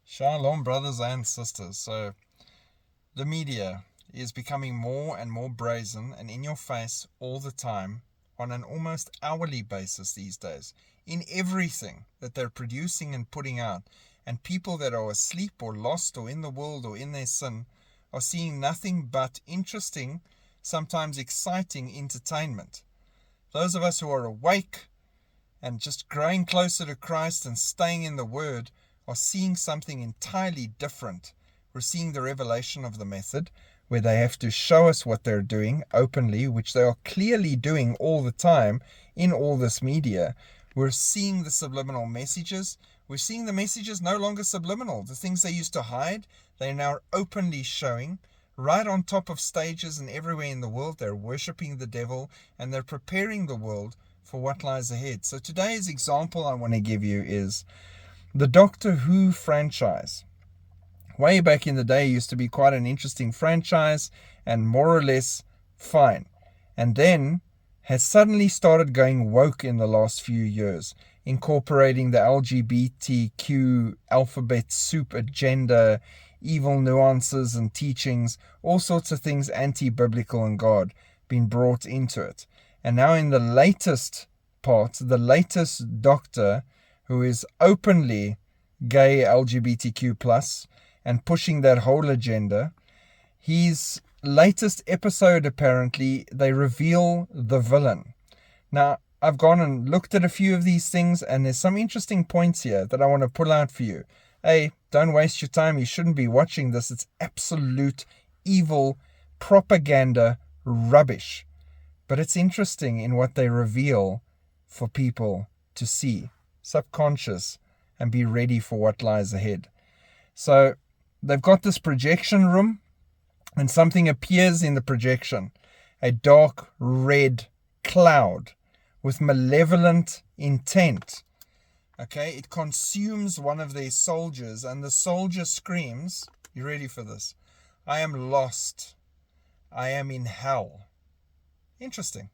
Shalom, brothers and sisters. So, the media is becoming more and more brazen and in your face all the time on an almost hourly basis these days in everything that they're producing and putting out. And people that are asleep or lost or in the world or in their sin are seeing nothing but interesting, sometimes exciting entertainment. Those of us who are awake and just growing closer to Christ and staying in the Word are seeing something entirely different. We're seeing the revelation of the method, where they have to show us what they're doing openly, which they are clearly doing all the time in all this media. We're seeing the subliminal messages. We're seeing the messages no longer subliminal. The things they used to hide, they're now openly showing. Right on top of stages and everywhere in the world, they're worshipping the devil and they're preparing the world for what lies ahead. So today's example I want to give you is the Doctor Who franchise. Way back in the day, used to be quite an interesting franchise and more or less fine. And then has suddenly started going woke in the last few years, incorporating the LGBTQ alphabet soup agenda, evil nuances and teachings, all sorts of things anti-biblical and God being brought into it. And now in the latest part, the latest Doctor, who is openly gay LGBTQ+, and pushing that whole agenda, his latest episode, apparently, they reveal the villain. Now, I've gone and looked at a few of these things, and there's some interesting points here that I want to pull out for you. Hey, don't waste your time. You shouldn't be watching this. It's absolute evil propaganda rubbish. But it's interesting in what they reveal for people to see, subconscious, and be ready for what lies ahead. So they've got this projection room, and something appears in the projection, a dark red cloud with malevolent intent. Okay, it consumes one of their soldiers, and the soldier screams, you ready for this? I am lost. I am in hell. Interesting.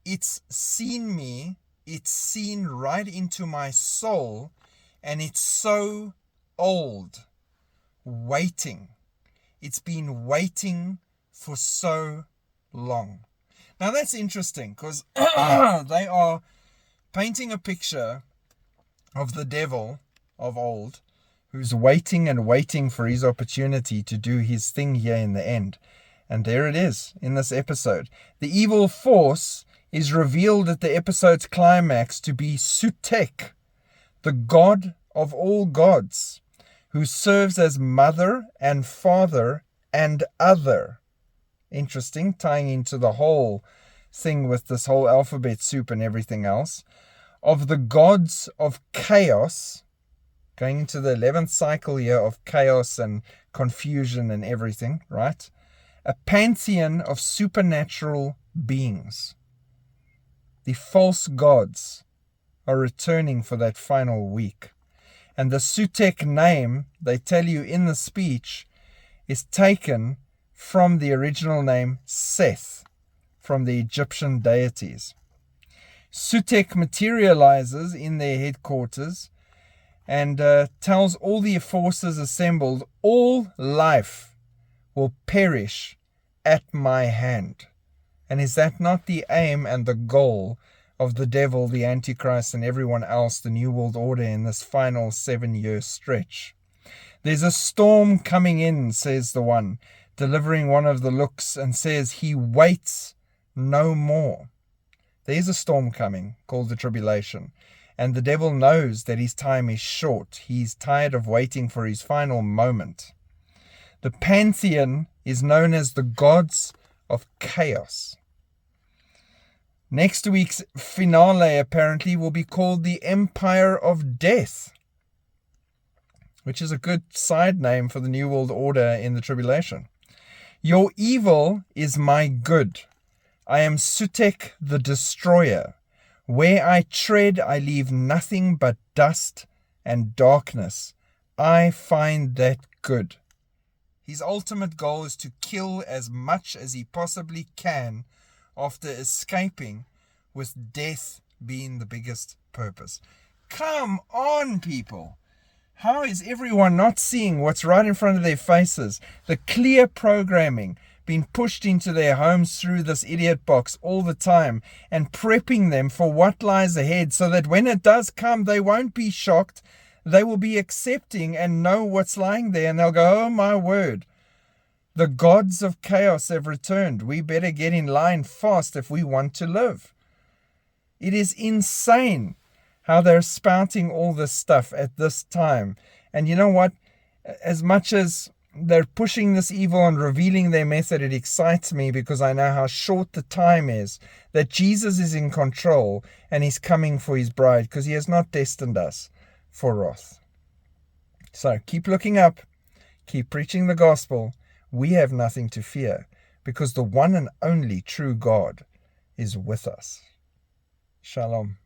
It's seen me, it's seen right into my soul, and it's so old, waiting. It's been waiting for so long. Now that's interesting, because they are painting a picture of the devil of old, who's waiting and waiting for his opportunity to do his thing here in the end. And there it is in this episode. The evil force is revealed at the episode's climax to be Sutek, the god of all gods, who serves as mother and father and other. Interesting, tying into the whole thing with this whole alphabet soup and everything else. Of the gods of chaos, going into the 11th cycle here of chaos and confusion and everything, right? A pantheon of supernatural beings. The false gods are returning for that final week. And the Sutek name, they tell you in the speech, is taken from the original name Seth, from the Egyptian deities. Sutek materializes in their headquarters and tells all the forces assembled, all life will perish at my hand. And is that not the aim and the goal of the devil, the Antichrist, and everyone else, the New World Order, in this final 7-year stretch? There's a storm coming in, says the one, delivering one of the looks, and says he waits no more. There's a storm coming called the tribulation. And the devil knows that his time is short. He's tired of waiting for his final moment. The pantheon is known as the gods of chaos. Next week's finale apparently will be called the Empire of Death, which is a good side name for the New World Order in the tribulation. Your evil is my good. I am Sutek the Destroyer. Where I tread, I leave nothing but dust and darkness. I find that good. His ultimate goal is to kill as much as he possibly can after escaping, with death being the biggest purpose. Come on, people. How is everyone not seeing what's right in front of their faces? The clear programming being pushed into their homes through this idiot box all the time, and prepping them for what lies ahead, so that when it does come, they won't be shocked. They will be accepting and know what's lying there, and they'll go, oh my word, the gods of chaos have returned. We better get in line fast if we want to live. It is insane how they're spouting all this stuff at this time. And you know what? As much as they're pushing this evil and revealing their method, it excites me, because I know how short the time is, that Jesus is in control and he's coming for his bride, because he has not destined us for wrath. So keep looking up, keep preaching the gospel. We have nothing to fear, because the one and only true God is with us. Shalom.